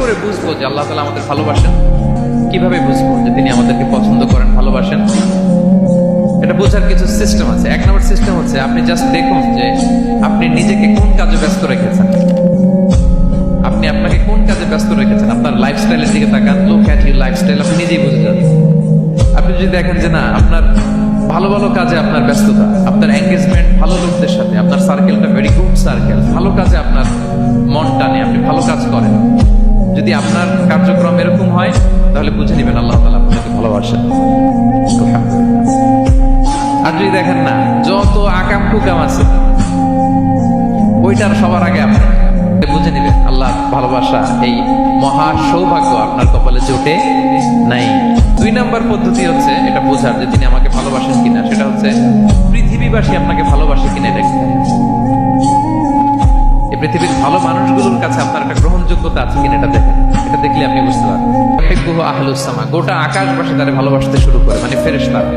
করে বুঝবো যে আল্লাহ তাআলা আমাদের ভালোবাসেন? কিভাবে বুঝবো যে তিনি আমাদেরকে পছন্দ করেন, ভালোবাসেন? এটা বোঝার কিছু সিস্টেম আছে। এক নম্বর সিস্টেম হচ্ছে, আপনি জাস্ট দেখুন যে আপনি নিজেকে কোন কাজে ব্যস্ত রেখেছেন। আপনি আপনাকে কোন কাজে ব্যস্ত রেখেছেন, আপনার লাইফস্টাইলের দিকে তাকান, লুক অ্যাট ইউর লাইফস্টাইল, আপনি নিজেই বুঝে যান। আপনি যদি দেখেন যে না, আপনার ভালো ভালো কাজে আপনার ব্যস্ততা, আপনার এঙ্গেজমেন্ট ভালো লোকদের সাথে, আপনার সার্কেলটা ভেরি গুড সার্কেল, ভালো কাজে আপনার মন টানে, আপনি ভালো কাজ করেন, যদি আপনার কার্যক্রম এরকম হয়, তাহলে বুঝে নেবেন আল্লাহ তাআলা আপনাকে ভালোবাসেন। আর যদি দেখেন না, যত আকাম কুকাম আছে ওইটার সবার আগে আপনি, বুঝে নেবেন আল্লাহ ভালোবাসা, এই মহা সৌভাগ্য আপনার কপালে জোটে নাই। দুই নাম্বার পদ্ধতি হচ্ছে এটা বোঝার যে তিনি আমাকে ভালোবাসেন কিনা, সেটা হচ্ছে পৃথিবীবাসী আপনাকে ভালোবাসে কিনা এটা দেখেন। এই পৃথিবীর ভালো মানুষগুলোর কাছে আপনার একটা গ্রহণযোগ্যতা আছে কিনা এটা দেখেন। এটা দেখলে আপনি বুঝতে পারবেন। আহলুস সামা, গোটা আকাশবাসী তারে ভালোবাসতে শুরু করে, মানে ফেরেশতারা।